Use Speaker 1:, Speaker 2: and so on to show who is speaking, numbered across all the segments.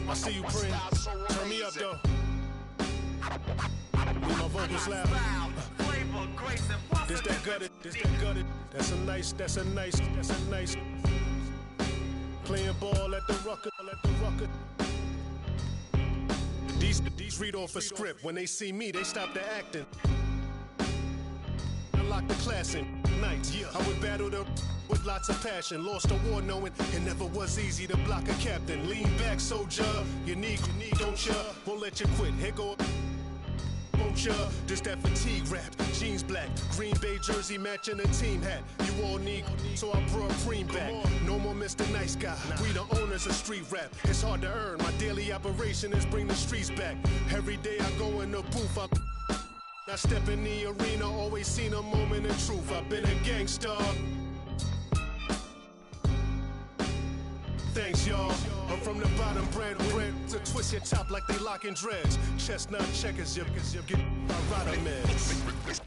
Speaker 1: I see you, Pring. Turn me up, though. Need my vocals loud. This that gutted, this that gutted. That's a nice. Playing ball at the rucker, These read off a script. When they see me, they stop the acting. Unlock the class in nights. I would battle the with lots of passion. Lost a war knowing it never was easy to block a captain. Lean back, soldier. You need, don't ya? Won't let you quit. Here go. Won't ya? This that fatigue rap. Jeans black, Green Bay jersey matching a team hat. You all need, so I brought cream back. No more Mr. Nice Guy. We the owners of street rap. It's hard to earn. My daily operation is bring the streets back. Every day I go in the booth. I step in the arena. Always seen a moment of truth. I've been a gangster. Thanks, y'all. I'm from the bottom, brand to twist your top like they locking dreads. Chestnut checkers, you get my rider meds.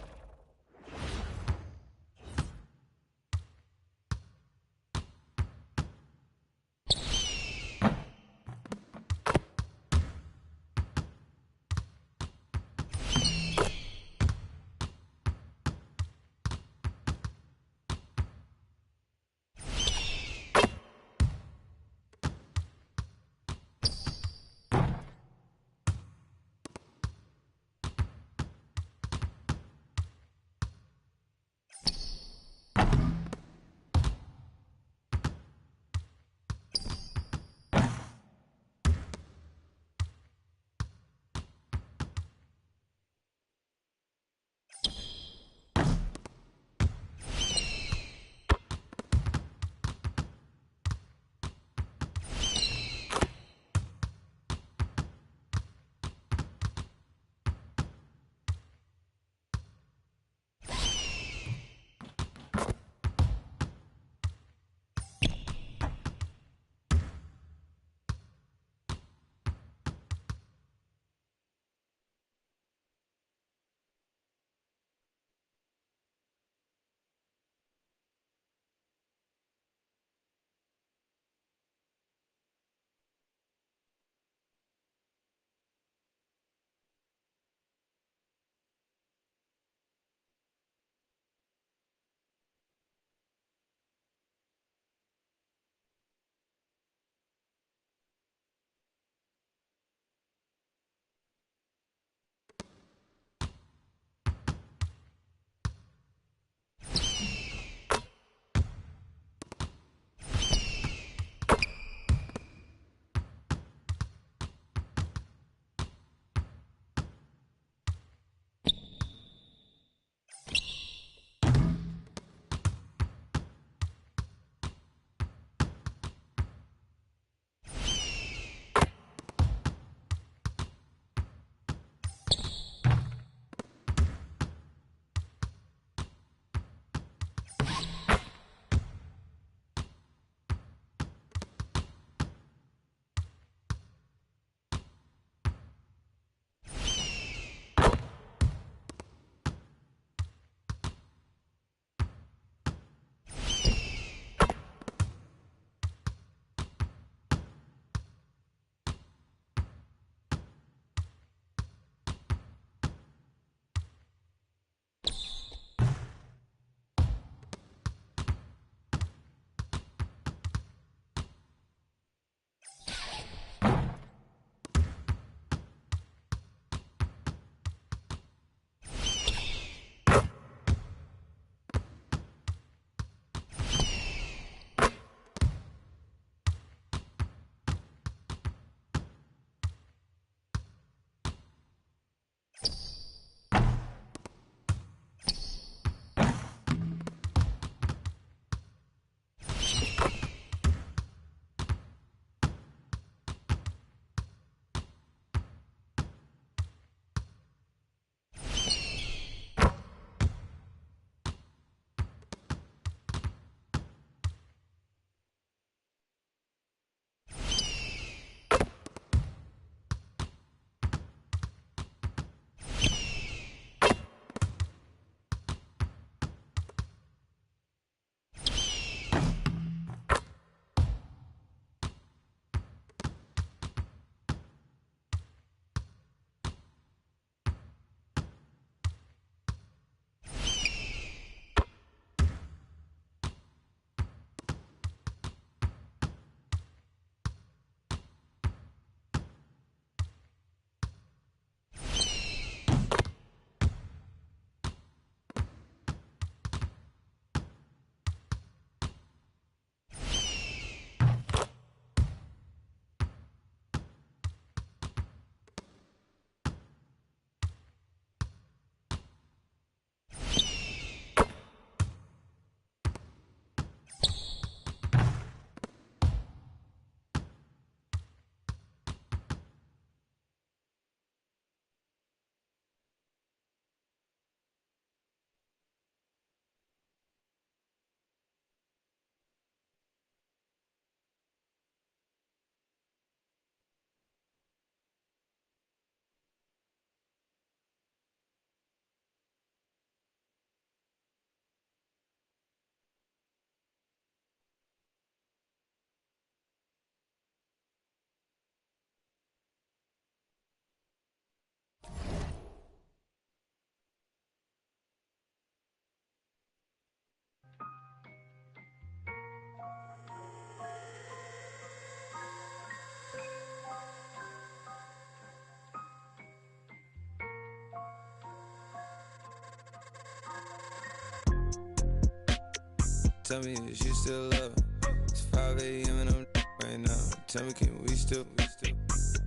Speaker 2: Tell me if you still love it. It's 5 a.m. and I'm right now. Tell me, can we still?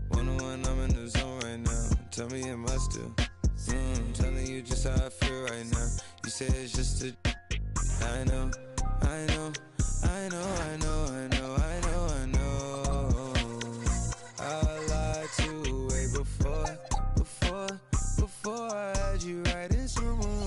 Speaker 2: One-on-one, I'm in the zone right now. Tell me, am I still? Telling you just how I feel right now. You say it's just a. I know. I lied to way before I had you right in some room.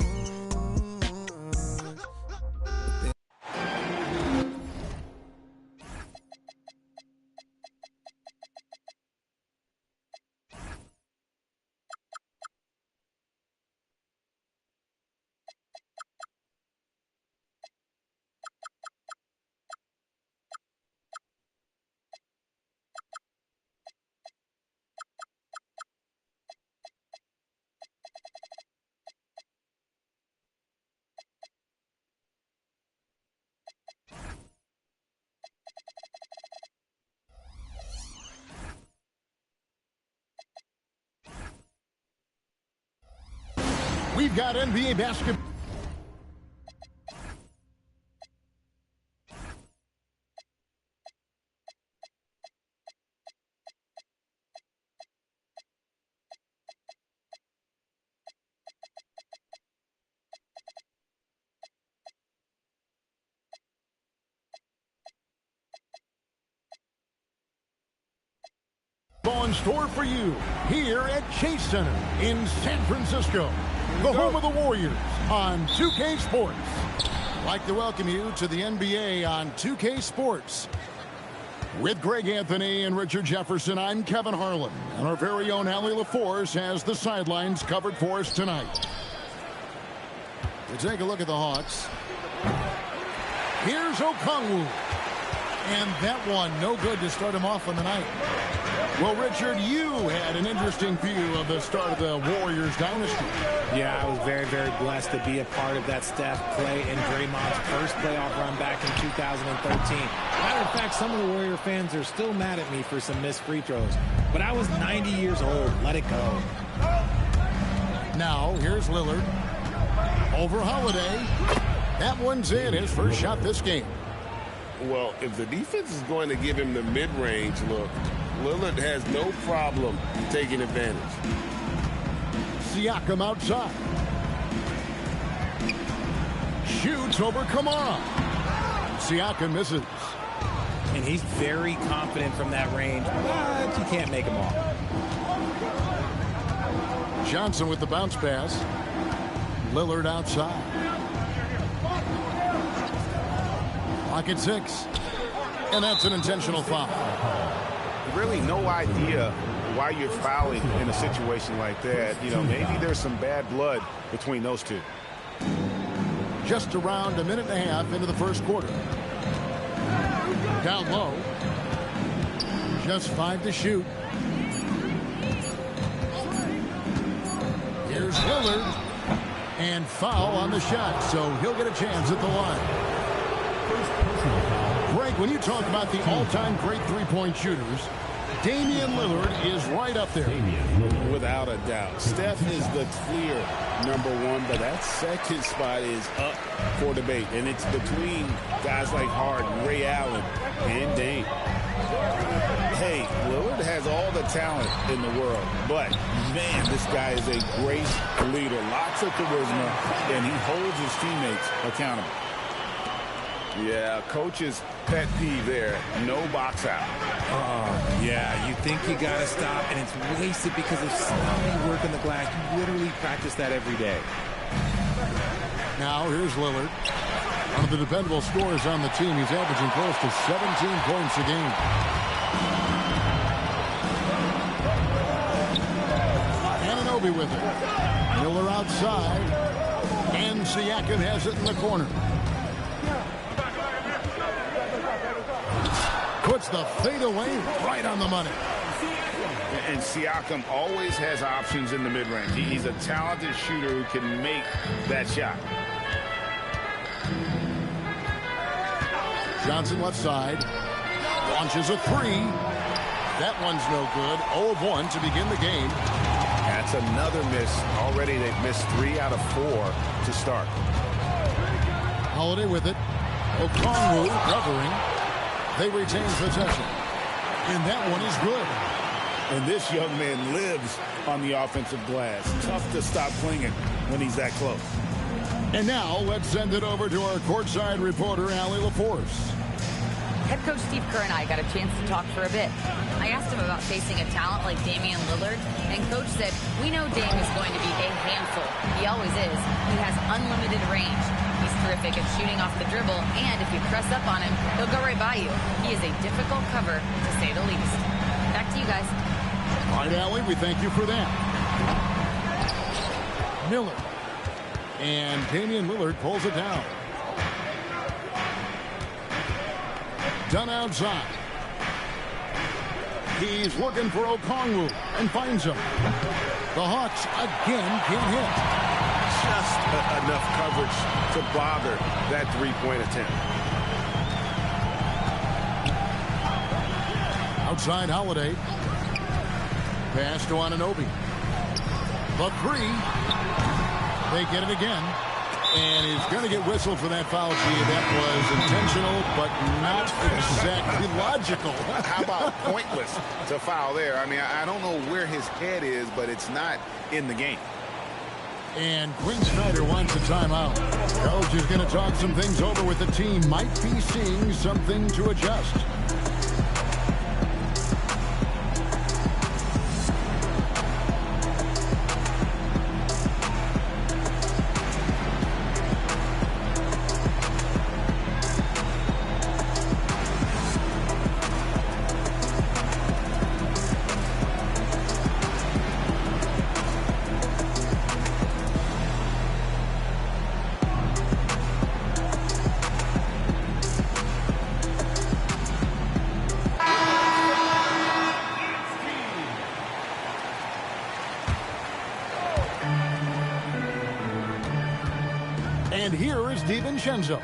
Speaker 3: We've got NBA basketball. In store for you here at Chase Center in San Francisco, the home of the Warriors on 2K Sports. I'd like to welcome you to the NBA on 2K Sports. With Greg Anthony and Richard Jefferson, I'm Kevin Harlan, and our very own Allie LaForce has the sidelines covered for us tonight. To take a look at the Hawks, here's Okongwu. And that one, no good to start him off on the night. Well, Richard, you had an interesting view of the start of the Warriors dynasty.
Speaker 4: Yeah, I was very, very blessed to be a part of that Steph, Clay, and Draymond's first playoff run back in 2013. Matter of fact, some of the Warrior fans are still mad at me for some missed free throws. But I was 90 years old. Let it go.
Speaker 3: Now, here's Lillard. Over Holiday. That one's in. His first shot this game.
Speaker 5: Well, if the defense is going to give him the mid-range look, Lillard has no problem taking advantage.
Speaker 3: Siakam outside. Shoots over Kamara. Siakam misses.
Speaker 4: And he's very confident from that range, but you can't make him all.
Speaker 3: Johnson with the bounce pass. Lillard outside. Clock at 6. And that's an intentional foul.
Speaker 6: Really no idea why you're fouling in a situation like that. You know, maybe there's some bad blood between those two.
Speaker 3: Just around a minute and a half into the first quarter. Down low. Just 5 to shoot. Here's Lillard. And foul on the shot, so he'll get a chance at the line. Greg, when you talk about the all-time great three-point shooters, Damian Lillard is right up there.
Speaker 6: Without a doubt. Steph is the clear #1, but that second spot is up for debate. And it's between guys like Harden, Ray Allen, and Dame. Hey, Lillard has all the talent in the world, but, man, this guy is a great leader. Lots of charisma, and he holds his teammates accountable.
Speaker 5: Yeah, coach's pet peeve there. No box out.
Speaker 4: Yeah, you think you got to stop, and it's wasted because of sloppy work on the glass. You literally practice that every day.
Speaker 3: Now, here's Lillard. One of the dependable scorers on the team. He's averaging close to 17 points a game. Anunoby with it. Miller outside. And Siakam has it in the corner. Puts the fadeaway right on the money.
Speaker 6: And Siakam always has options in the mid-range. He's a talented shooter who can make that shot.
Speaker 3: Johnson left side. Launches a three. That one's no good. 0 of 1 to begin the game.
Speaker 6: That's another miss. Already they've missed 3 out of 4 to start.
Speaker 3: Holiday with it. Okongwu covering. They retain possession. And that one is good.
Speaker 6: And this young man lives on the offensive glass. Tough to stop clinging when he's that close.
Speaker 3: And now let's send it over to our courtside reporter, Allie LaForce.
Speaker 7: Head coach Steve Kerr and I got a chance to talk for a bit. I asked him about facing a talent like Damian Lillard, and coach said, we know Dame is going to be a handful. He always is. He has unlimited range. He's terrific at shooting off the dribble, and if you press up on him, he'll go right by you. He is a difficult cover, to say the least. Back to you guys.
Speaker 3: All right, Allie, we thank you for that. Miller. And Damian Lillard pulls it down. Done outside. He's looking for Okongwu and finds him. The Hawks again can't hit.
Speaker 5: Just enough coverage to bother that three-point attempt.
Speaker 3: Outside Holiday. Pass to Anunoby. The three. They get it again. And he's going to get whistled for that foul. That was intentional, but not exactly logical.
Speaker 6: How about pointless to foul there? I mean, I don't know where his head is, but it's not in the game.
Speaker 3: And Quinn Snyder wants a timeout. Coach is going to talk some things over with the team. Might be seeing something to adjust. And here is DiVincenzo.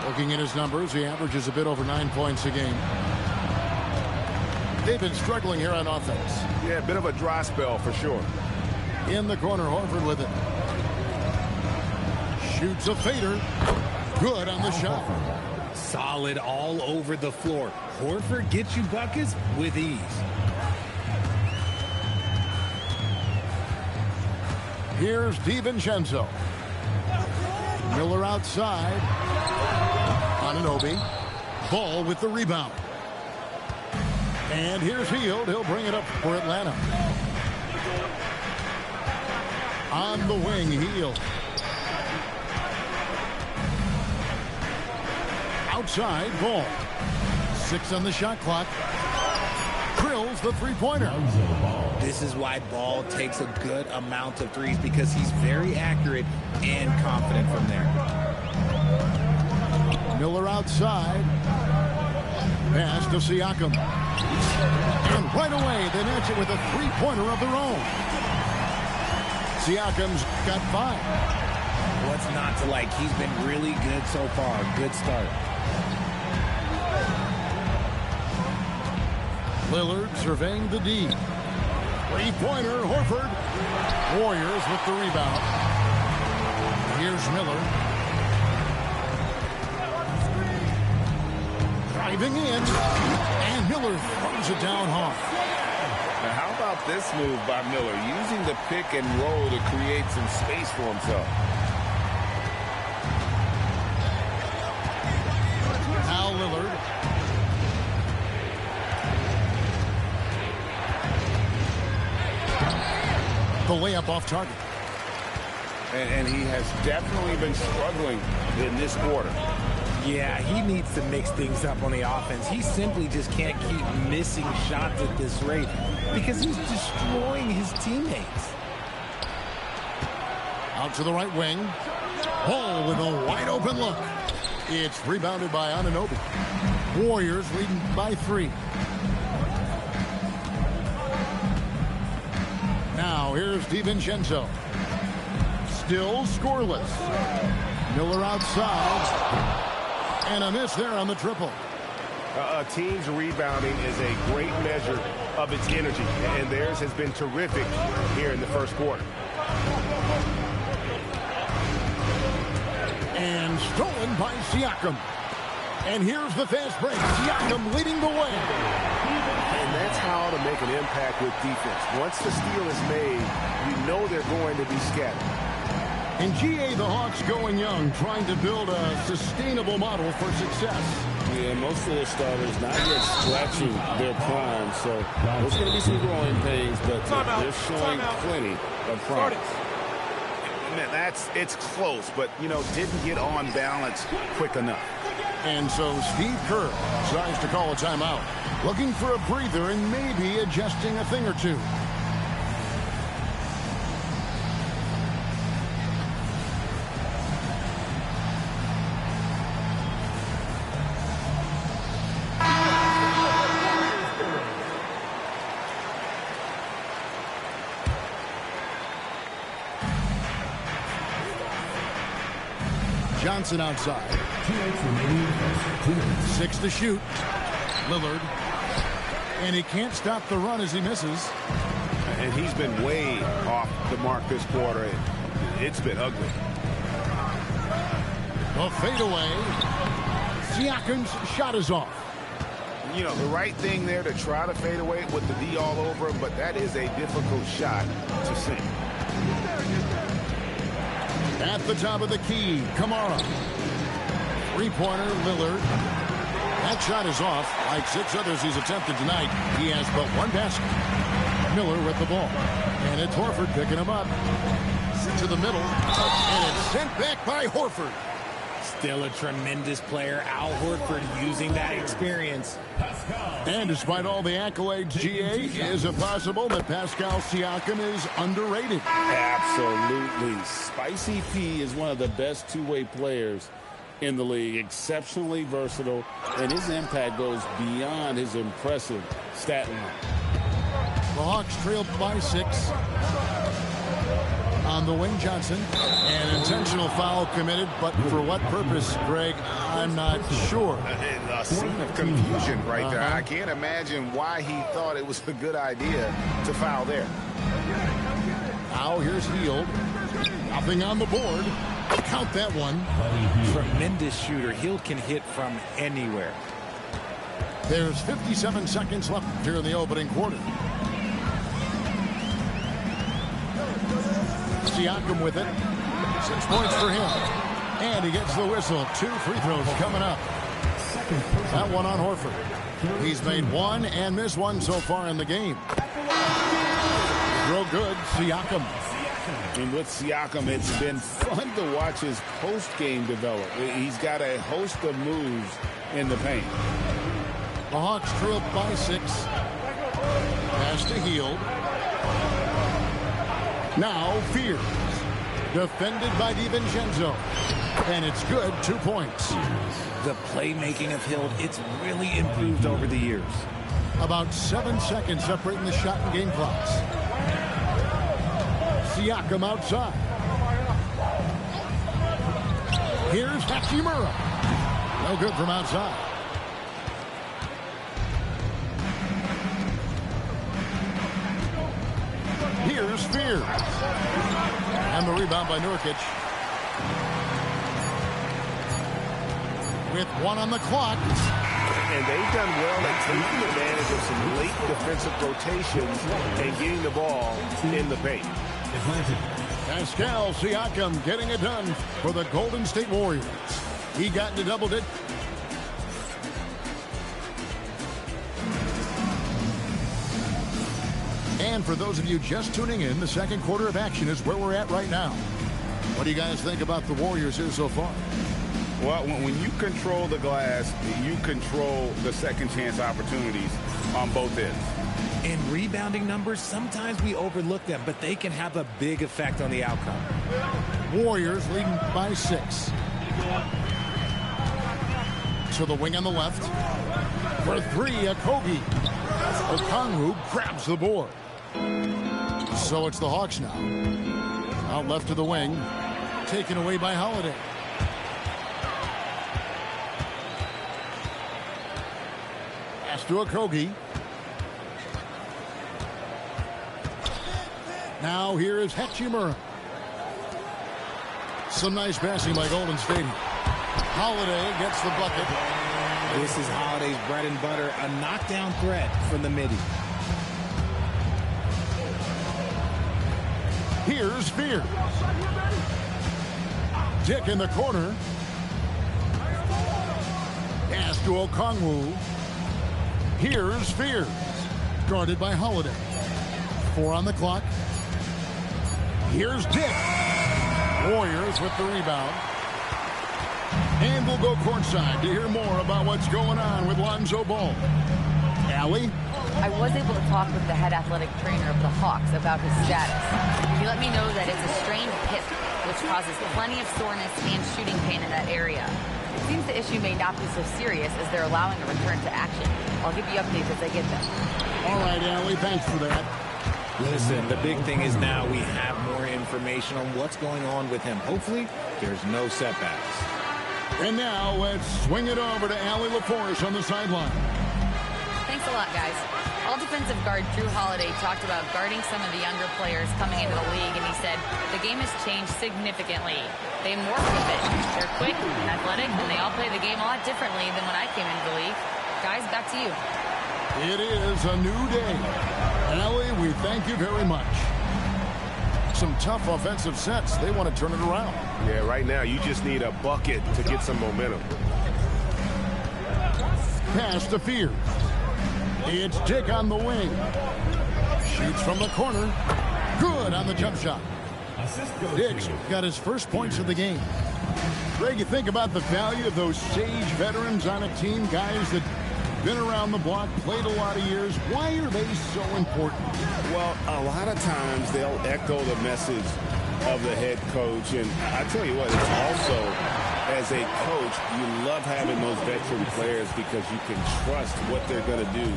Speaker 3: Looking at his numbers, he averages a bit over 9 points a game. They've been struggling here on offense.
Speaker 5: Yeah, a bit of a dry spell for sure.
Speaker 3: In the corner, Horford with it. Shoots a fader. Good on the shot.
Speaker 4: Solid all over the floor. Horford gets you buckets with ease.
Speaker 3: Here's DiVincenzo. Miller outside. Anunoby. Ball with the rebound. And here's Hield. He'll bring it up for Atlanta. On the wing, Hield. Outside, Ball. 6 on the shot clock. Drills the three-pointer.
Speaker 4: This is why Ball takes a good amount of threes, because he's very accurate and confident from there.
Speaker 3: Miller outside. Pass to Siakam. And right away, they match it with a three-pointer of their own. Siakam's got 5.
Speaker 4: What's not to like? He's been really good so far. Good start.
Speaker 3: Lillard surveying the D. Three-pointer, Horford. Warriors with the rebound. Here's Miller. Driving in. And Miller throws it down hard.
Speaker 5: Now, how about this move by Miller? Using the pick and roll to create some space for himself.
Speaker 3: Now Lillard. The layup off target.
Speaker 5: And he has definitely been struggling in this quarter.
Speaker 4: Yeah, he needs to mix things up on the offense. He simply just can't keep missing shots at this rate because he's destroying his teammates.
Speaker 3: Out to the right wing. Ball with a wide open look. It's rebounded by Anunoby. Warriors leading by 3. Now here's DiVincenzo. Still scoreless. Miller outside. And a miss there on the triple.
Speaker 5: A team's rebounding is a great measure of its energy, and theirs has been terrific here in the first quarter.
Speaker 3: And stolen by Siakam. And here's the fast break. Siakam leading the way.
Speaker 6: And that's how to make an impact with defense. Once the steal is made, you know they're going to be scattered.
Speaker 3: In GA, the Hawks going young, trying to build a sustainable model for success.
Speaker 6: Yeah, most of their starters not yet scratching their prime, so there's going to be some growing pains, but they're showing plenty of promise.
Speaker 8: Man, it's close, but, didn't get on balance quick enough.
Speaker 3: And so Steve Kerr decides to call a timeout, looking for a breather and maybe adjusting a thing or two. Johnson outside. 6 to shoot. Lillard. And he can't stop the run as he misses.
Speaker 8: And he's been way off the mark this quarter. It's been ugly.
Speaker 3: A fadeaway. Siakam's shot is off.
Speaker 8: The right thing there to try to fade away with the D all over him, but that is a difficult shot to sink.
Speaker 3: At the top of the key, Kamara. Three-pointer, Lillard. That shot is off. Like 6 others he's attempted tonight, he has but one basket. Miller with the ball. And it's Horford picking him up. To the middle. And it's sent back by Horford.
Speaker 4: Still a tremendous player. Al Horford using that experience.
Speaker 3: And despite all the accolades, GA, is it possible that Pascal Siakam is underrated?
Speaker 6: Absolutely. Spicy P is one of the best two-way players in the league. Exceptionally versatile, and his impact goes beyond his impressive stat line.
Speaker 3: The Hawks trailed by 6. On the wing, Johnson. An intentional foul committed, but for what purpose, Greg, I'm not sure.
Speaker 8: A scene of confusion right there. I can't imagine why he thought it was a good idea to foul there.
Speaker 3: Now here's Hield. Nothing on the board. Count that one.
Speaker 4: Tremendous shooter. Hield can hit from anywhere.
Speaker 3: There's 57 seconds left here in the opening quarter. Siakam with it. 6 points for him. And he gets the whistle. 2 free throws coming up. That one on Horford. He's made 1 and missed 1 so far in the game. Real good, Siakam.
Speaker 6: And with Siakam, it's been fun to watch his post-game develop. He's got a host of moves in the paint.
Speaker 3: The Hawks trailed by 6. Pass to Hield. Now Fears. Defended by DiVincenzo. And it's good. 2 points.
Speaker 4: The playmaking of Hield, it's really improved over the years.
Speaker 3: About 7 seconds separating the shot and game clocks. Siakam outside. Here's Hachimura. No good from outside. Here's Fears. And the rebound by Nurkic. With 1 on the clock.
Speaker 8: And they've done well at taking advantage of some late defensive rotations and getting the ball in the paint.
Speaker 3: Pascal Siakam getting it done for the Golden State Warriors. He got into double digits. And for those of you just tuning in, the second quarter of action is where we're at right now. What do you guys think about the Warriors here so far?
Speaker 8: Well, when you control the glass, you control the second chance opportunities on both ends.
Speaker 4: In rebounding numbers, sometimes we overlook them, but they can have a big effect on the outcome.
Speaker 3: Warriors leading by 6. To the wing on the left. For 3, Okogie. Okongwu grabs the board. So it's the Hawks now. Out left to the wing. Taken away by Holiday. Pass to Okogie. Now here is Hachimura. Some nice passing by Golden State. Holiday gets the bucket.
Speaker 4: This is Holiday's bread and butter, a knockdown threat from the midi.
Speaker 3: Here's Fears. Dick in the corner. Pass to Okongwu. Here's Fears. Guarded by Holiday. 4 on the clock. Here's Dick. Warriors with the rebound. And we'll go courtside to hear more about what's going on with Lonzo Ball. Allie?
Speaker 7: I was able to talk with the head athletic trainer of the Hawks about his status. He let me know that it's a strained hip, which causes plenty of soreness and shooting pain in that area. It seems the issue may not be so serious as they're allowing a return to action. I'll give you updates as I get them.
Speaker 3: All right, Allie, thanks for that.
Speaker 4: Listen, the big thing is now we have more information on what's going on with him. Hopefully, there's no setbacks.
Speaker 3: And now let's swing it over to Allie LaForce on the sideline.
Speaker 7: Thanks a lot, guys. All defensive guard Drew Holiday talked about guarding some of the younger players coming into the league, and he said the game has changed significantly. They morphed a bit. They're quick and athletic, and they all play the game a lot differently than when I came into the league. Guys, back to you.
Speaker 3: It is a new day. Allie, we thank you very much. Some tough offensive sets. They want to turn it around.
Speaker 8: Yeah, right now you just need a bucket to get some momentum.
Speaker 3: Pass to Fears. It's Dick on the wing. Shoots from the corner. Good on the jump shot. Dick's got his first points of the game. Greg, you think about the value of those sage veterans on a team, guys that been around the block, played a lot of years. Why are they so important?
Speaker 6: Well, a lot of times they'll echo the message of the head coach. And I tell you what, it's also, as a coach, you love having those veteran players because you can trust what they're going to do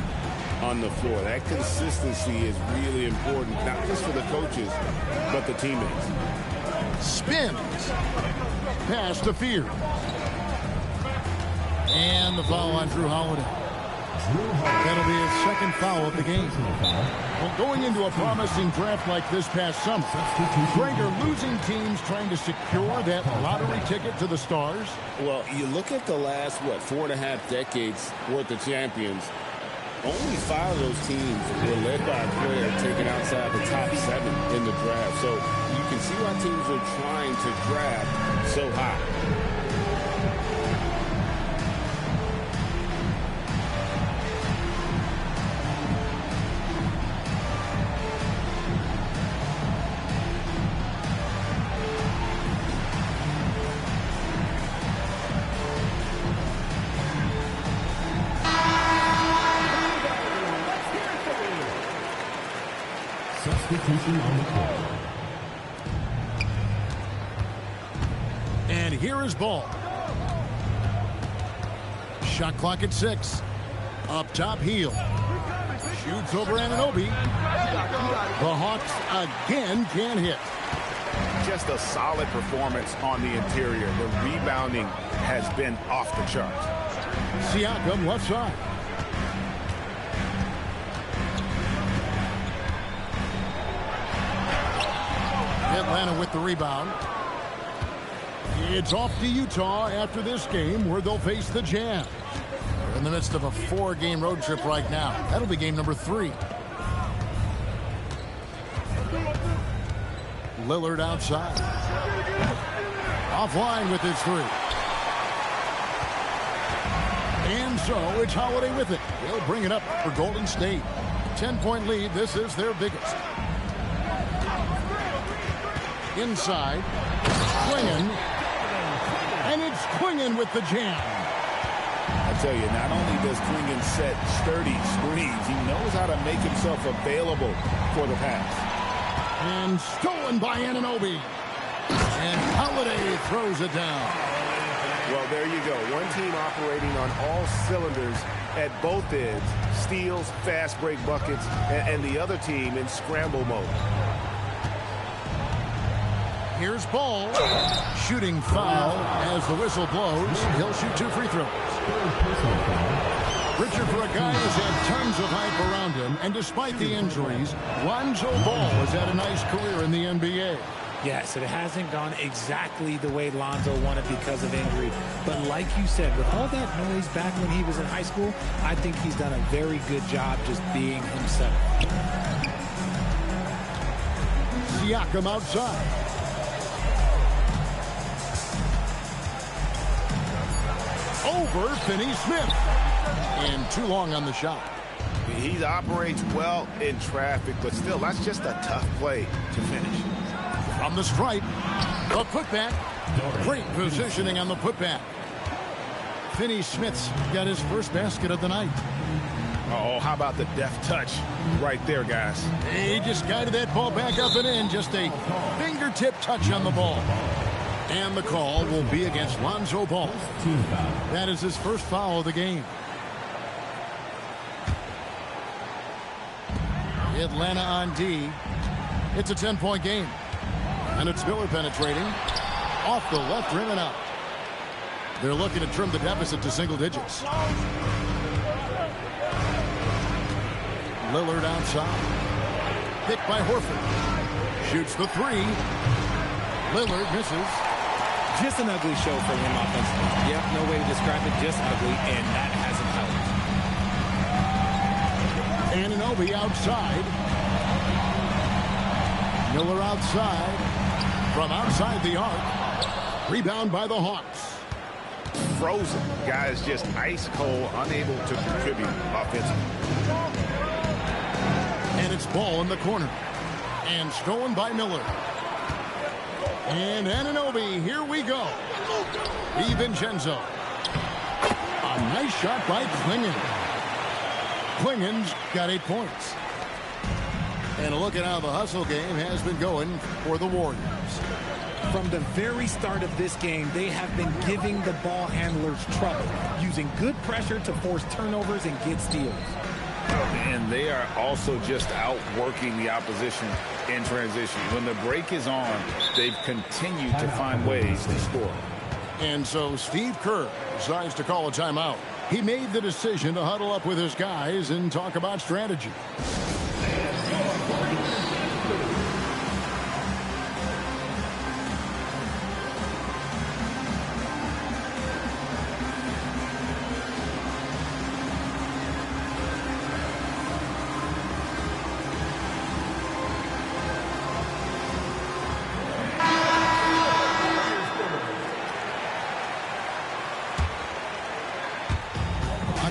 Speaker 6: on the floor. That consistency is really important, not just for the coaches, but the teammates.
Speaker 3: Spins. Pass to Fears. And the foul on Drew Holiday. That'll be his second foul of the game. Well, going into a promising draft like this past summer, Greg, are losing teams trying to secure that lottery ticket to the stars?
Speaker 6: Well, you look at the last, 4.5 decades worth of champions, only 5 of those teams were led by a player taken outside the top 7 in the draft. So you can see why teams are trying to draft so high.
Speaker 3: And here is Ball. Shot clock at 6. Up top, heel. Shoots over Anunoby. The Hawks again can't hit.
Speaker 8: Just a solid performance on the interior. The rebounding has been off the charts.
Speaker 3: Siakam left side. Atlanta with the rebound. It's off to Utah after this game where they'll face the Jazz. They're in the midst of a 4-game road trip right now. That'll be game number 3. Lillard outside. Offline with his 3. And so it's Holiday with it. They'll bring it up for Golden State. 10-point lead. This is their biggest. Inside. Clingan. And it's Clingan with the jam.
Speaker 6: I tell you, not only does Clingan set sturdy screens, he knows how to make himself available for the pass.
Speaker 3: And stolen by Anunoby. And Holiday throws it down.
Speaker 8: Well, there you go. One team operating on all cylinders at both ends. Steals, fast break buckets, and the other team in scramble mode.
Speaker 3: Here's Ball. Shooting foul as the whistle blows. He'll shoot 2 free throws. Richard, for a guy who's had tons of hype around him, and despite the injuries, Lonzo Ball has had a nice career in the NBA.
Speaker 4: Yes, it hasn't gone exactly the way Lonzo wanted because of injury. But like you said, with all that noise back when he was in high school, I think he's done a very good job just being himself.
Speaker 3: Siakam outside. Over Finney-Smith. And too long on the shot.
Speaker 8: He operates well in traffic, but still, that's just a tough play to finish.
Speaker 3: From the stripe, the putback. Great positioning on the putback. Finney-Smith's got his first basket of the night.
Speaker 8: Oh, how about the deft touch right there, guys?
Speaker 3: He just guided that ball back up and in. Just a fingertip touch on the ball. And the call will be against Lonzo Ball. That is his first foul of the game. Atlanta on D. It's a 10-point game. And it's Miller penetrating. Off the left rim and out. They're looking to trim the deficit to single digits. Lillard outside. Picked by Horford. Shoots the three. Lillard misses.
Speaker 4: Just an ugly show for him offensively. Yep, no way to describe it, just ugly, and that hasn't helped.
Speaker 3: Anunoby outside. Miller outside. From outside the arc. Rebound by the Hawks.
Speaker 8: Frozen. Guys just ice cold, unable to contribute offensively.
Speaker 3: And it's ball in the corner. And stolen by Miller. And Anunoby, here we go. DiVincenzo. A nice shot by Klingon. Klingon's got 8 points. And a look at how the hustle game has been going for the Warriors.
Speaker 4: From the very start of this game, they have been giving the ball handlers trouble, using good pressure to force turnovers and get steals.
Speaker 6: And they are also just outworking the opposition in transition. When the break is on, they've continued to find ways to score.
Speaker 3: And so Steve Kerr decides to call a timeout. He made the decision to huddle up with his guys and talk about strategy.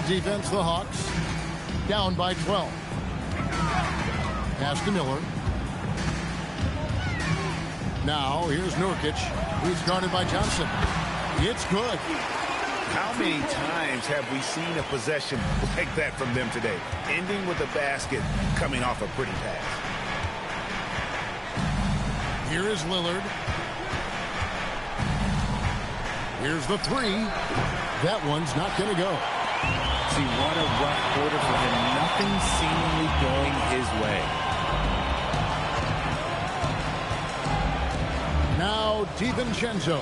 Speaker 3: Defense, the Hawks down by 12. Pass to Miller. Now here's Nurkic. He's guarded by Johnson. It's good.
Speaker 8: How many times have we seen a possession like that from them today? Ending with a basket, coming off a pretty pass.
Speaker 3: Here is Lillard. Here's the three. That one's not going to go.
Speaker 4: See, what a rough quarter for him. Nothing seemingly going his way.
Speaker 3: Now DiVincenzo.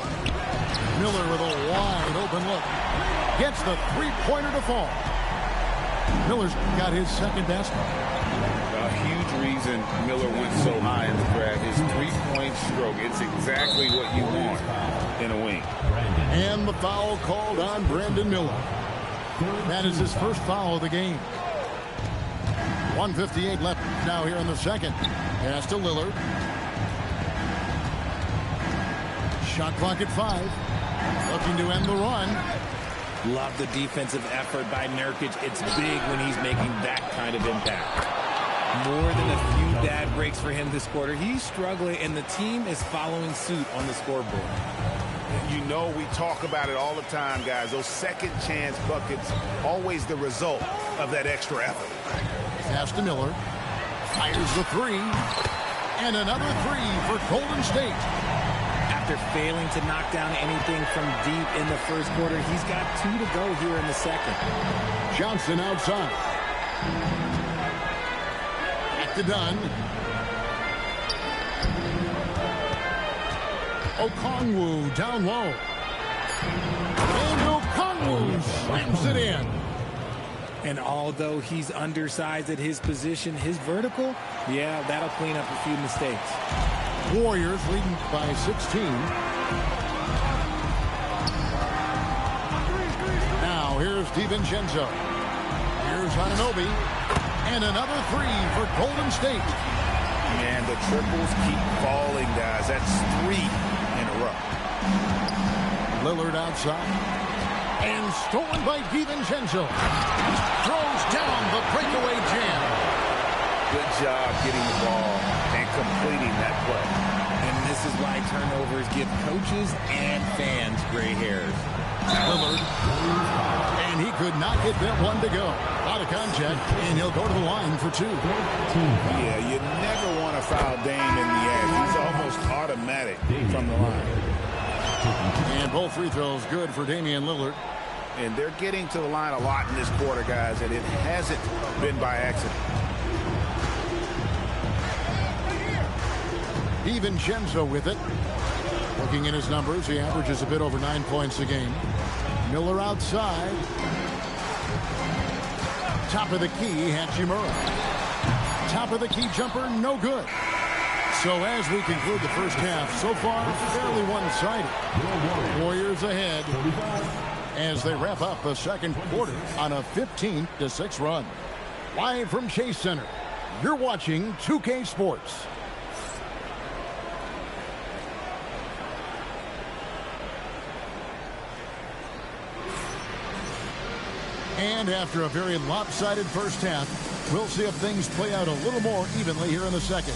Speaker 3: Miller with a wide open look. Gets the three-pointer to fall. Miller's got his second basket.
Speaker 6: A huge reason Miller went so high in the draft. His three-point stroke. It's exactly what you want in a wing.
Speaker 3: And the foul called on Brandon Miller. That is his first foul of the game. 1:58 left now here in the second. Pass to Lillard. Shot clock at 5. Looking to end the run.
Speaker 4: Love the defensive effort by Nurkic. It's big when he's making that kind of impact. More than a few bad breaks for him this quarter. He's struggling, and the team is following suit on the scoreboard.
Speaker 8: You know, we talk about it all the time, guys. Those second chance buckets, always the result of that extra effort.
Speaker 3: Pass to Miller. Fires the three. And another three for Golden State.
Speaker 4: After failing to knock down anything from deep in the first quarter, he's got 2 to go here in the second.
Speaker 3: Johnson outside. Back to Dunn. Okongwu down low. And Okongwu slams it in.
Speaker 4: And although he's undersized at his position, his vertical, yeah, that'll clean up a few mistakes.
Speaker 3: Warriors leading by 16. Now here's DiVincenzo. Here's Anunoby. And another three for Golden State.
Speaker 6: And the triples keep falling, guys. That's 3 in a row.
Speaker 3: Lillard outside. And stolen by DiVincenzo. Throws down the breakaway jam.
Speaker 6: Good job getting the ball and completing that play.
Speaker 4: And this is why turnovers give coaches and fans gray hairs.
Speaker 3: Lillard. And he could not get that one to go. Out of contact, and he'll go to the line for 2.
Speaker 6: Yeah, you never want to foul Dame in the air. He's almost automatic from the line.
Speaker 3: And both free throws good for Damian Lillard.
Speaker 6: And they're getting to the line a lot in this quarter, guys, and it hasn't been by accident.
Speaker 3: DiVincenzo with it. Looking at his numbers, he averages a bit over 9 points a game. Miller outside. Top of the key, Hachimura. Top of the key jumper, no good. So as we conclude the first half, so far, fairly one-sided. Warriors ahead as they wrap up the second quarter on a 15-6 run. Live from Chase Center, you're watching 2K Sports. And after a very lopsided first half, we'll see if things play out a little more evenly here in the second.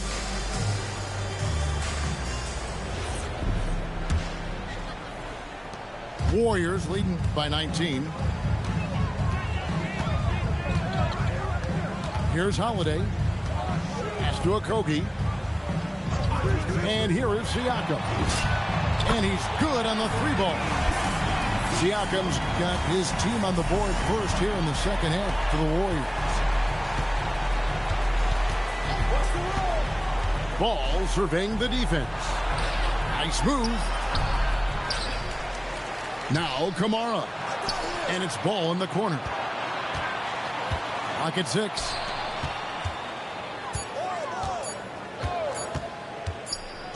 Speaker 3: Warriors leading by 19. Here's Holiday. Pass to Okogie. And here is Siakam. And he's good on the 3-ball. Siakam's got his team on the board first here in the second half for the Warriors. Ball surveying the defense. Nice move. Now Kamara. And it's ball in the corner. Clock at 6.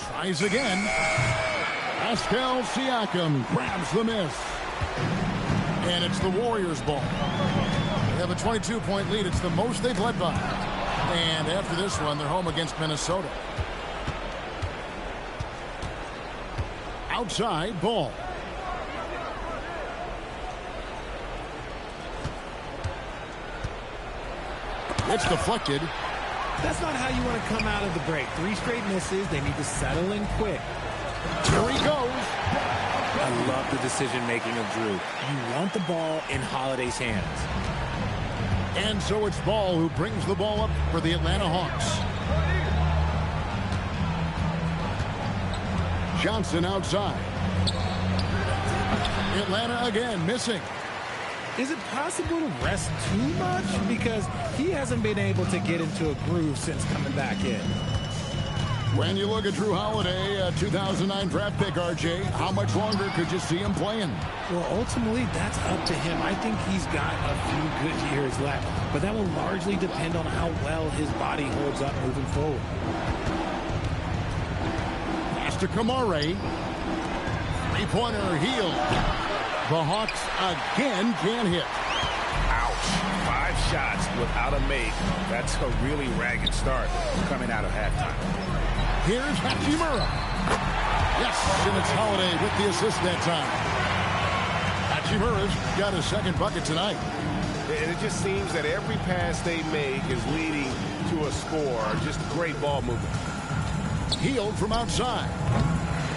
Speaker 3: Tries again. Pascal Siakam grabs the miss. And it's the Warriors' ball. They have a 22-point lead. It's the most they've led by. And after this one, they're home against Minnesota. Outside, ball. It's deflected.
Speaker 4: That's not how you want to come out of the break. 3 straight misses. They need to settle in quick.
Speaker 3: Here he goes.
Speaker 4: I love the decision-making of Drew. You want the ball in Holiday's hands.
Speaker 3: And so it's Ball who brings the ball up for the Atlanta Hawks. Johnson outside. Atlanta again missing.
Speaker 4: Is it possible to rest too much? Because he hasn't been able to get into a groove since coming back in.
Speaker 3: When you look at Drew Holiday, a 2009 draft pick, RJ, how much longer could you see him playing?
Speaker 4: Well, ultimately, that's up to him. I think he's got a few good years left, but that will largely depend on how well his body holds up moving forward.
Speaker 3: Pass to Kamara. Three-pointer heel. The Hawks again can't hit.
Speaker 6: Ouch. 5 shots without a make. That's a really ragged start coming out of halftime.
Speaker 3: Here's Hachimura. Yes, and it's Holiday with the assist that time. Hachimura's got his second bucket tonight.
Speaker 8: And it just seems that every pass they make is leading to a score. Just great ball movement.
Speaker 3: Healed from outside.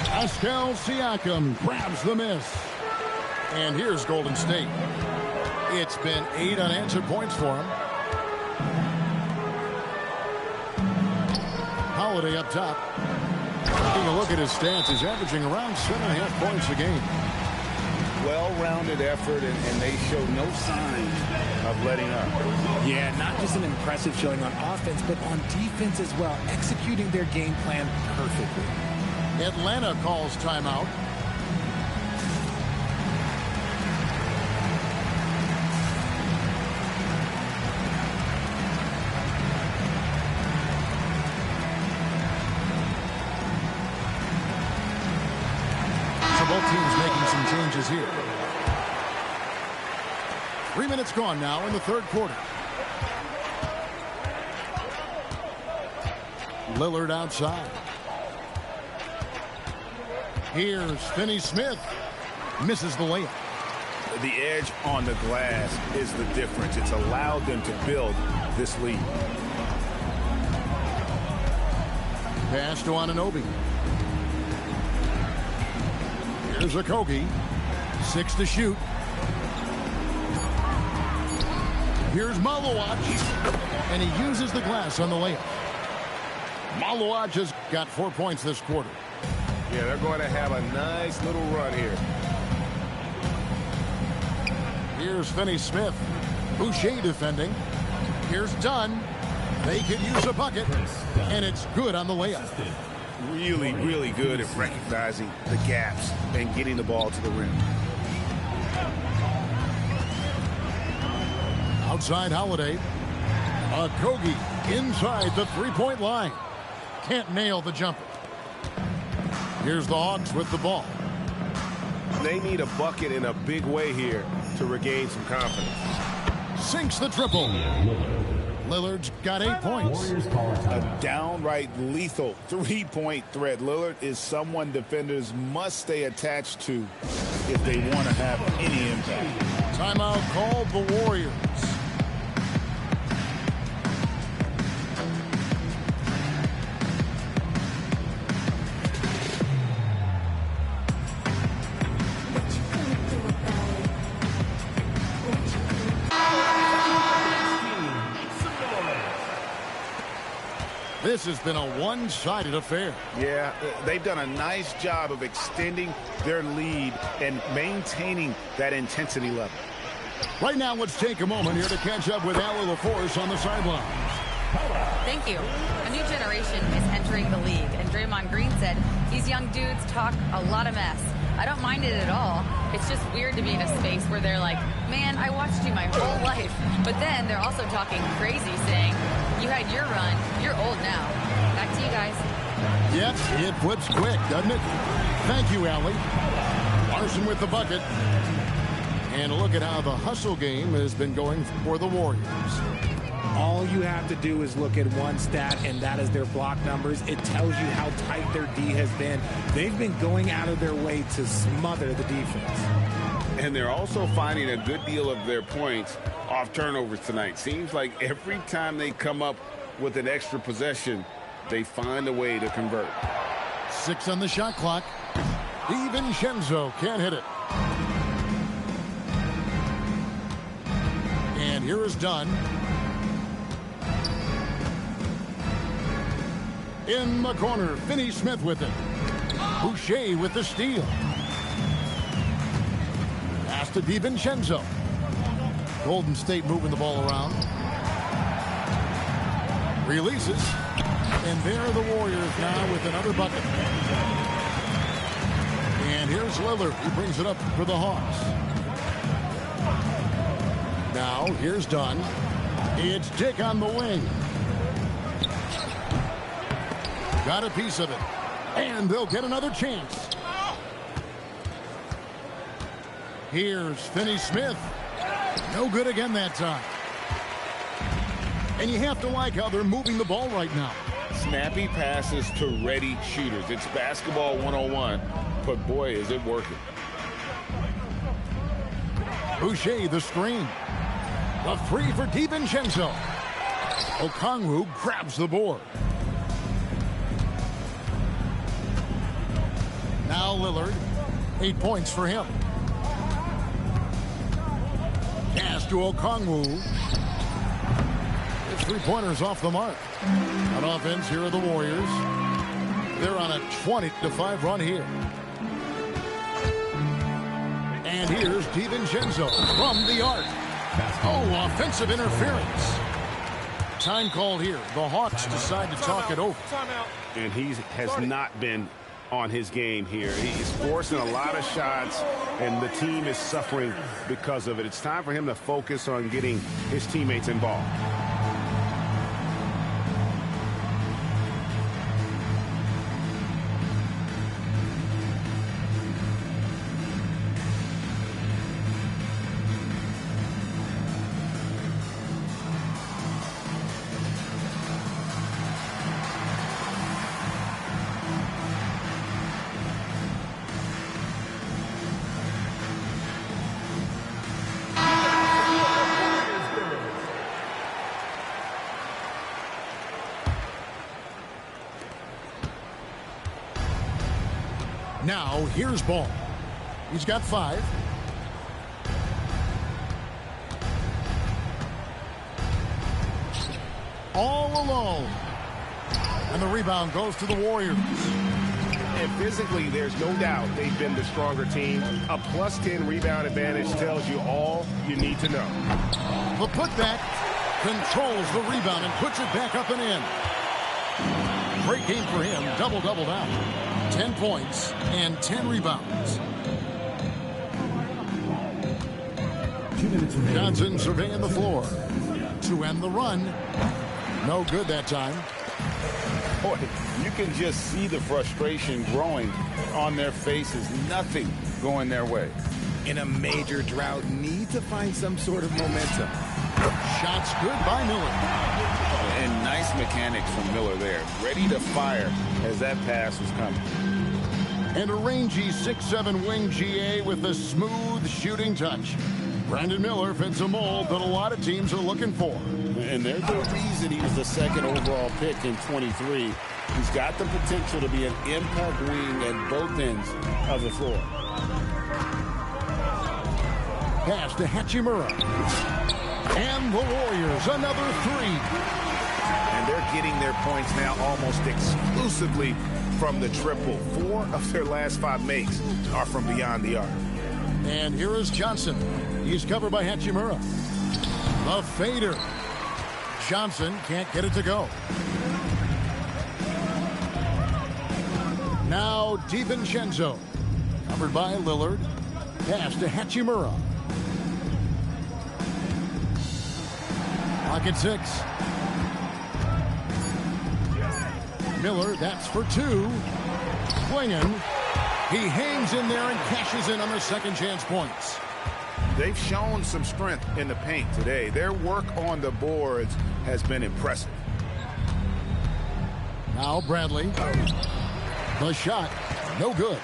Speaker 3: Pascal Siakam grabs the miss. And here's Golden State. It's been 8 unanswered points for him. Holiday up top. Taking a look at his stats, he's averaging around 7.5 points a game.
Speaker 6: Well-rounded effort, and they show no signs of letting up.
Speaker 4: Yeah, not just an impressive showing on offense, but on defense as well, executing their game plan perfectly.
Speaker 3: Atlanta calls timeout. Both teams making some changes here. 3 minutes gone now in the third quarter. Lillard outside. Here's Finney-Smith. Misses the layup.
Speaker 8: The edge on the glass is the difference. It's allowed them to build this lead.
Speaker 3: Pass to Anunoby. Here's Okogie. 6 to shoot. Here's Malawach. And he uses the glass on the layup. Malawach has got 4 points this quarter.
Speaker 8: Yeah, they're going to have a nice little run here.
Speaker 3: Here's Finney-Smith. Boucher defending. Here's Dunn. They could use a bucket. And it's good on the layup.
Speaker 8: Really, really good at recognizing the gaps and getting the ball to the rim.
Speaker 3: Outside Holiday. Okogie inside the three-point line. Can't nail the jumper. Here's the Hawks with the ball.
Speaker 8: They need a bucket in a big way here to regain some confidence.
Speaker 3: Sinks the triple. Lillard's got 8 points.
Speaker 6: A downright lethal three-point threat. Lillard is someone defenders must stay attached to if they want to have any impact.
Speaker 3: Timeout called the Warriors. This has been a one-sided affair.
Speaker 8: Yeah, they've done a nice job of extending their lead and maintaining that intensity level.
Speaker 3: Right now, let's take a moment here to catch up with Allie LaForce on the sideline.
Speaker 7: Thank you. A new generation is entering the league, and Draymond Green said these young dudes talk a lot of mess. I don't mind it at all. It's just weird to be in a space where they're like, man, I watched you my whole life. But then they're also talking crazy, saying, you had your run, you're old now. Back to you guys.
Speaker 3: Yep, it flips quick, doesn't it? Thank you, Allie. Larson with the bucket. And look at how the hustle game has been going for the Warriors.
Speaker 4: All you have to do is look at one stat, and that is their block numbers. It tells you how tight their D has been. They've been going out of their way to smother the defense.
Speaker 6: And they're also finding a good deal of their points off turnovers tonight. Seems like every time they come up with an extra possession, they find a way to convert.
Speaker 3: 6 on the shot clock. DiVincenzo can't hit it. And here is Dunn. In the corner, Finney-Smith with it. Boucher with the steal. Pass to DiVincenzo. Golden State moving the ball around. Releases. And there are the Warriors now with another bucket. And here's Lillard. He brings it up for the Hawks. Now, here's Dunn. It's Dick on the wing. Got a piece of it. And they'll get another chance. Here's Finney-Smith. No good again that time. And you have to like how they're moving the ball right now.
Speaker 6: Snappy passes to ready shooters. It's basketball 101, but boy, is it working.
Speaker 3: Boucher, the screen. The three for DiVincenzo. Okongwu grabs the board. Now Lillard, 8 points for him. Pass to Okongwu. His three-pointers off the mark. On offense, here are the Warriors. They're on a 20-5 run here. And here's DiVincenzo from the arc. Oh, offensive interference. Time called here. The Hawks decide to talk it over.
Speaker 8: And he has not been on his game here. He's forcing a lot of shots, and the team is suffering because of it. It's time for him to focus on getting his teammates involved.
Speaker 3: Now here's Ball. He's got 5. All alone. And the rebound goes to the Warriors.
Speaker 8: And physically, there's no doubt they've been the stronger team. A +10 rebound advantage tells you all you need to know.
Speaker 3: The putback controls the rebound and puts it back up and in. Great game for him. Double-double now. 10 points and 10 rebounds. Johnson surveying the floor to end the run. No good that time.
Speaker 6: Boy, you can just see the frustration growing on their faces. Nothing going their way.
Speaker 4: In a major drought, need to find some sort of momentum.
Speaker 3: Shots good by Miller.
Speaker 6: And nice mechanics from Miller there. Ready to fire as that pass was coming.
Speaker 3: And a rangy 6'7" wing GA with a smooth shooting touch. Brandon Miller fits a mold that a lot of teams are looking for.
Speaker 6: And there's a reason he was the 2nd overall pick in 23. He's got the potential to be an impact wing at both ends of the floor.
Speaker 3: Pass to Hachimura. And the Warriors, another 3.
Speaker 8: And they're getting their points now almost exclusively from the triple. 4 of their last 5 makes are from beyond the arc.
Speaker 3: And here is Johnson. He's covered by Hachimura. The fader. Johnson can't get it to go. Now DiVincenzo. Covered by Lillard. Pass to Hachimura. Pocket 6. Miller, that's for 2. Swinging. He hangs in there and cashes in on their second chance points.
Speaker 8: They've shown some strength in the paint today. Their work on the boards has been impressive.
Speaker 3: Now Bradley. The shot, no good.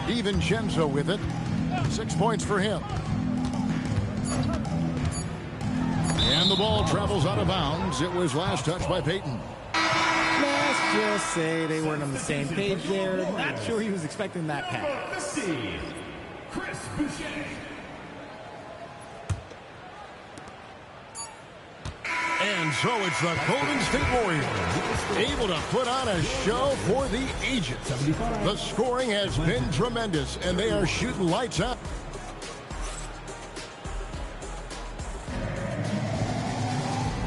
Speaker 3: DiVincenzo with it. 6 points for him. And the ball travels out of bounds. It was last touched by Payton.
Speaker 4: Let's just say they weren't on the same page there. Not sure he was expecting that pass.
Speaker 3: And so it's the Golden State Warriors able to put on a show for the ages. The scoring has been tremendous, and they are shooting lights out.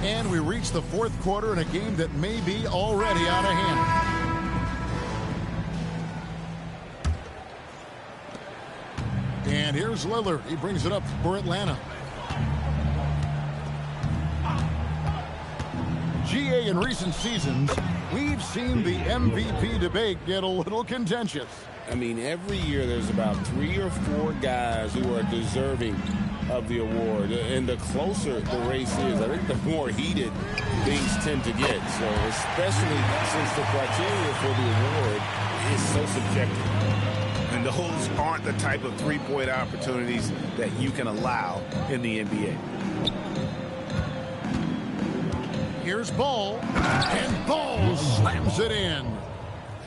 Speaker 3: And we reach the 4th quarter in a game that may be already out of hand. And here's Lillard. He brings it up for Atlanta. GA, in recent seasons, we've seen the MVP debate get a little contentious.
Speaker 6: I mean, every year there's about 3 or 4 guys who are deserving of the award. And the closer the race is, I think the more heated things tend to get. So especially since the criteria for the award is so subjective.
Speaker 8: And those aren't the type of three-point opportunities that you can allow in the NBA.
Speaker 3: Here's Ball, and Ball slams it in.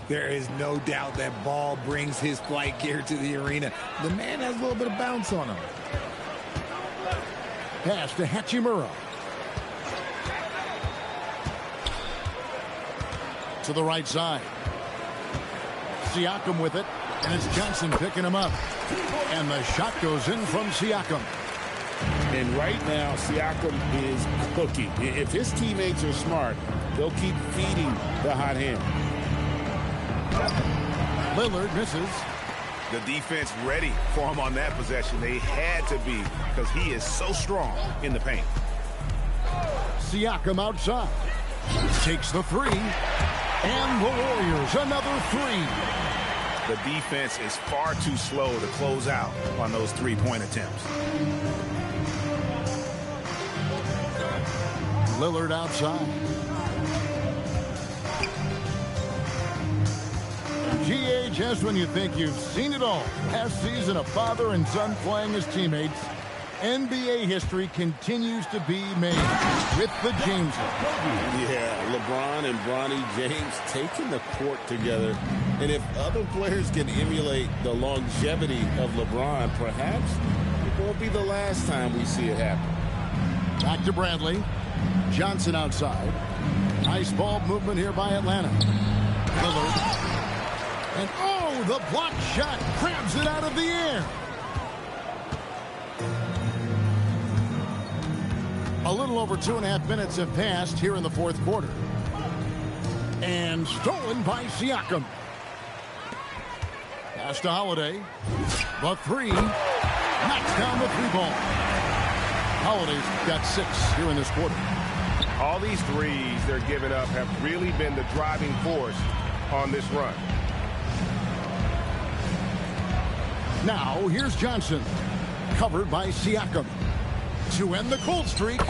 Speaker 4: There is no doubt that Ball brings his flight gear to the arena. The man has a little bit of bounce on him.
Speaker 3: Pass to Hachimura. To the right side. Siakam with it, and it's Johnson picking him up. And the shot goes in from Siakam.
Speaker 6: And right now, Siakam is cooking. If his teammates are smart, they'll keep feeding the hot hand.
Speaker 3: Lillard misses.
Speaker 8: The defense ready for him on that possession. They had to be, because he is so strong in the paint.
Speaker 3: Siakam outside. Takes the 3. And the Warriors, another 3.
Speaker 8: The defense is far too slow to close out on those three-point attempts.
Speaker 3: Lillard outside. GA, just when you think you've seen it all. Last season, a father and son playing as teammates. NBA history continues to be made with the James.
Speaker 5: Yeah, LeBron and Bronny James taking the court together. And if other players can emulate the longevity of LeBron, perhaps it won't be the last time we see it happen.
Speaker 3: Back to Bradley. Johnson outside. Nice ball movement here by Atlanta. Lillard. And oh, the block shot grabs it out of the air. A little over 2.5 minutes have passed here in the fourth quarter. And stolen by Siakam. Pass to Holiday. The three. Knocks down the three ball. Holiday's got 6 here in this quarter.
Speaker 8: All these threes they're giving up have really been the driving force on this run.
Speaker 3: Now, here's Johnson. Covered by Siakam. To end the cold streak.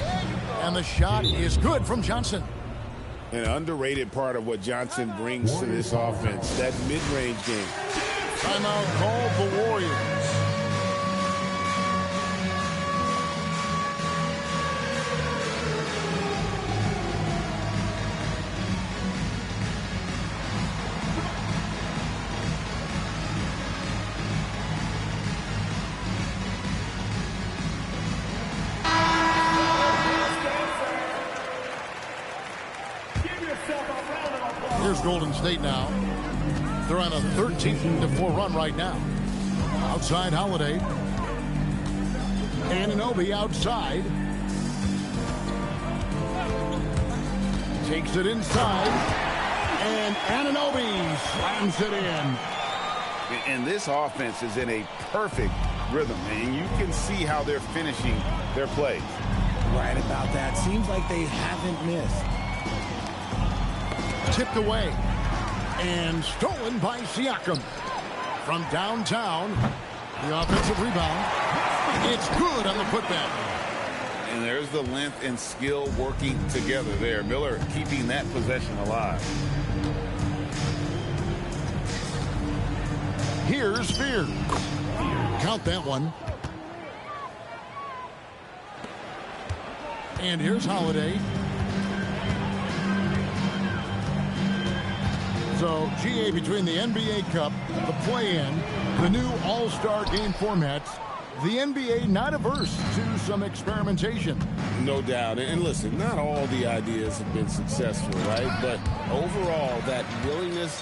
Speaker 3: And the shot is good from Johnson.
Speaker 6: An underrated part of what Johnson brings to this offense, that mid-range game.
Speaker 3: Timeout called the Warriors. Here's Golden State now. They're on a 13-4 run right now. Outside Holiday. Anunoby outside. Takes it inside. And Anunoby slams it in.
Speaker 6: And this offense is in a perfect rhythm, and you can see how they're finishing their plays.
Speaker 4: Right about that. Seems like they haven't missed.
Speaker 3: Tipped away. And stolen by Siakam. From downtown, the offensive rebound. It's good on the putback.
Speaker 6: And there's the length and skill working together there. Miller keeping that possession alive.
Speaker 3: Here's Fear. Count that one. And here's Holiday. So, GA, between the NBA Cup, the play-in, the new All-Star game formats, the NBA not averse to some experimentation.
Speaker 5: No doubt. And listen, not all the ideas have been successful, right? But overall, that willingness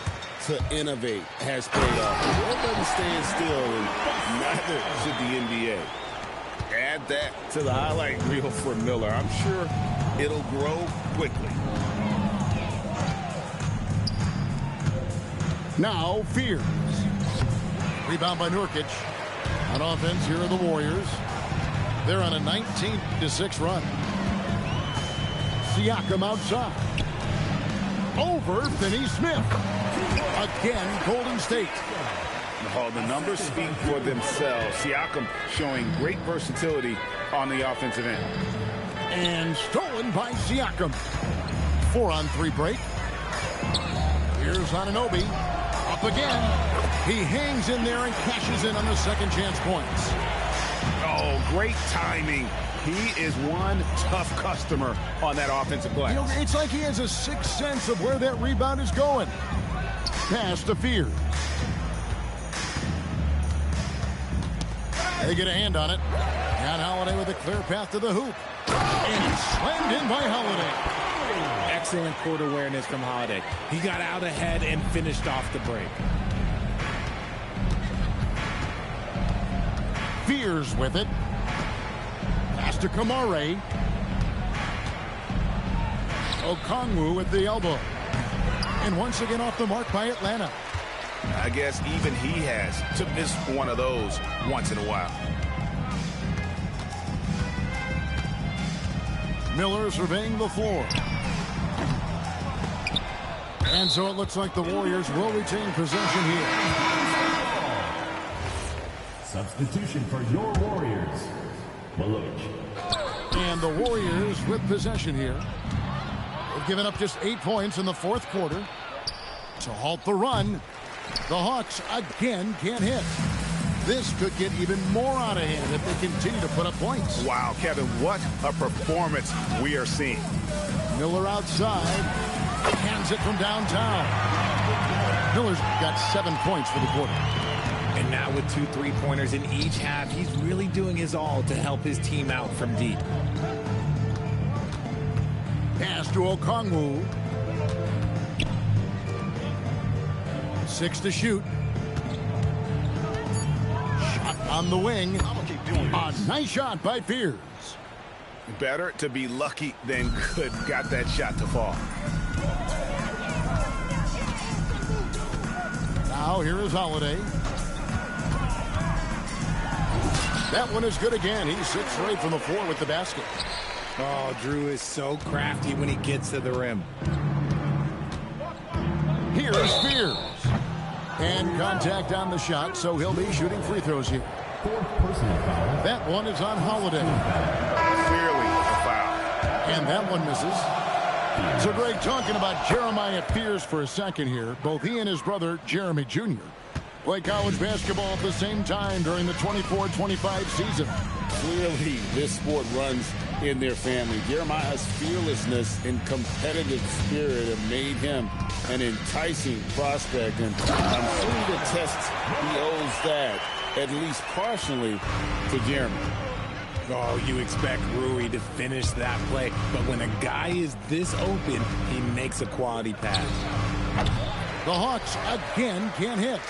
Speaker 5: to innovate has paid off. The world doesn't stand still, and neither should the NBA. Add that to the highlight reel for Miller. I'm sure it'll grow quickly.
Speaker 3: Now, Fears. Rebound by Nurkic. On offense, here are the Warriors. They're on a 19-6 run. Siakam outside. Over Finney-Smith. Again, Golden State.
Speaker 6: Oh, the numbers speak for themselves. Siakam showing great versatility on the offensive end.
Speaker 3: And stolen by Siakam. 4-on-3 break. Here's Anunoby. Up again. He hangs in there and cashes in on the second chance points.
Speaker 8: Oh, great timing. He is one tough customer on that offensive glass.
Speaker 3: You know, it's like he has a sixth sense of where that rebound is going. Pass to Fear. They get a hand on it. And Holiday with a clear path to the hoop. And it's slammed in by Holiday.
Speaker 4: Excellent court awareness from Holiday. He got out ahead and finished off the break.
Speaker 3: Fears with it. Pass to Kamare. Okongwu with the elbow. And once again off the mark by Atlanta.
Speaker 6: I guess even he has to miss one of those once in a while.
Speaker 3: Miller surveying the floor. And so it looks like the Warriors will retain possession here.
Speaker 9: Substitution for your Warriors. Malone.
Speaker 3: And the Warriors with possession here. They've given up just 8 points in the fourth quarter. To halt the run, the Hawks again can't hit. this could get even more out of hand if they continue to put up points.
Speaker 8: Wow, Kevin, what a performance we are seeing.
Speaker 3: Miller outside. Hands it from downtown. Miller's got 7 points for the quarter.
Speaker 4: And now with 2 3-pointers in each half, he's really doing his all to help his team out from deep.
Speaker 3: Pass to Okongwu. 6 to shoot. Shot on the wing. A nice shot by Pierce.
Speaker 8: Better to be lucky than good. Got that shot to fall.
Speaker 3: Now here is Holiday. That one is good again. He sits right from the floor with the basket.
Speaker 4: Oh, Drew is so crafty when he gets to the rim.
Speaker 3: Here's Spears. And contact on the shot, so he'll be shooting free throws here. That one is on Holiday.
Speaker 8: Clearly a foul.
Speaker 3: And that one misses. So, Greg, talking about Jeremiah Pierce for a second here. Both he and his brother, Jeremy Jr., play college basketball at the same time during the 24-25 season.
Speaker 5: Clearly, this sport runs in their family. Jeremiah's fearlessness and competitive spirit have made him an enticing prospect, and I'm sure the test he owes that, at least partially, to Jeremy.
Speaker 4: Oh, you expect Rui to finish that play, but when a guy is this open, he makes a quality pass.
Speaker 3: The Hawks again can't hit.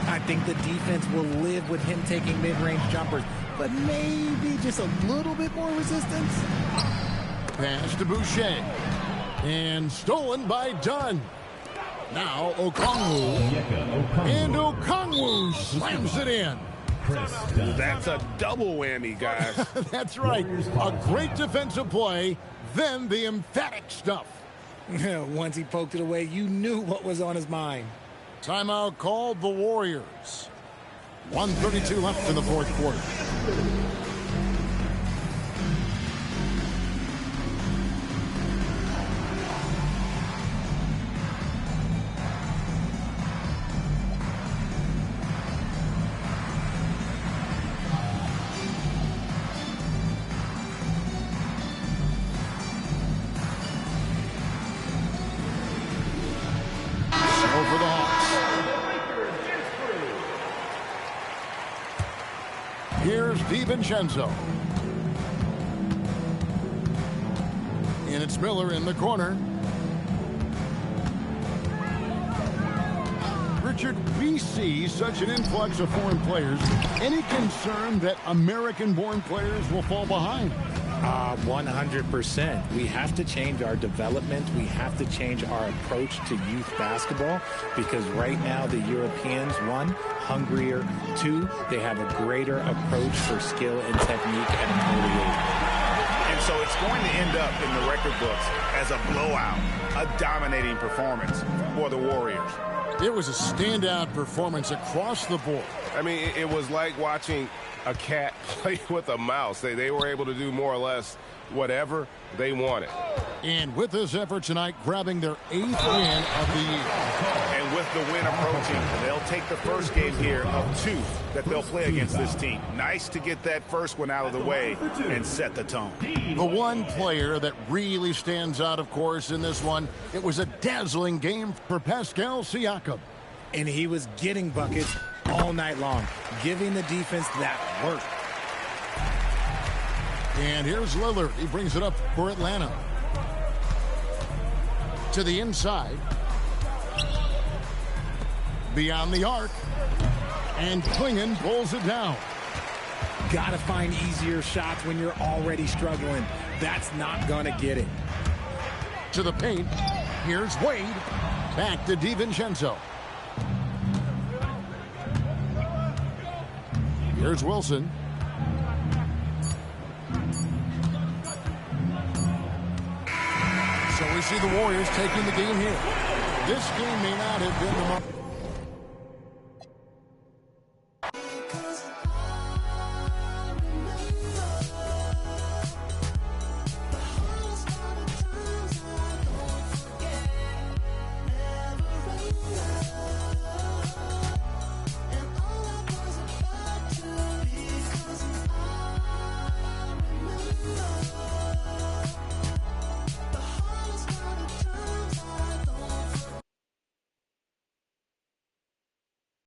Speaker 4: I think the defense will live with him taking mid-range jumpers, but maybe just a little bit more resistance.
Speaker 3: Pass to Boucher. And stolen by Dunn. Now Okongwu. And Okongwu slams it in.
Speaker 8: That's a double whammy, guys.
Speaker 3: That's right. A great defensive play, then the emphatic stuff.
Speaker 4: Once he poked it away, you knew what was on his mind.
Speaker 3: Timeout called the Warriors. 1:32 left in the fourth quarter. For the Hawks. Here's DiVincenzo. And it's Miller in the corner. Richard, we see such an influx of foreign players. Any concern that American-born players will fall behind?
Speaker 4: 100%. We have to change our development. We have to change our approach to youth basketball, because right now the Europeans, 1, hungrier, 2, they have a greater approach for skill and technique at an early age.
Speaker 8: And so it's going to end up in the record books as a blowout, a dominating performance for the Warriors.
Speaker 3: It was a standout performance across the board.
Speaker 10: I mean, it was like watching a cat play with a mouse. They were able to do more or less whatever they wanted.
Speaker 3: And with this effort tonight, grabbing their 8th win of the year.
Speaker 8: And with the win approaching, they'll take the first game here of 2 that they'll play against this team. Nice to get that first one out of the way and set the tone.
Speaker 3: The one player that really stands out, of course, in this one, it was a dazzling game for Pascal Siakam.
Speaker 4: And he was getting buckets all night long, giving the defense that work.
Speaker 3: And here's Lillard. He brings it up for Atlanta. To the inside. Beyond the arc. And Klingon pulls it down.
Speaker 4: Gotta find easier shots when you're already struggling. That's not gonna get it.
Speaker 3: To the paint. Here's Wade. Back to DiVincenzo. Here's Wilson. So we see the Warriors taking the game here. This game may not have been the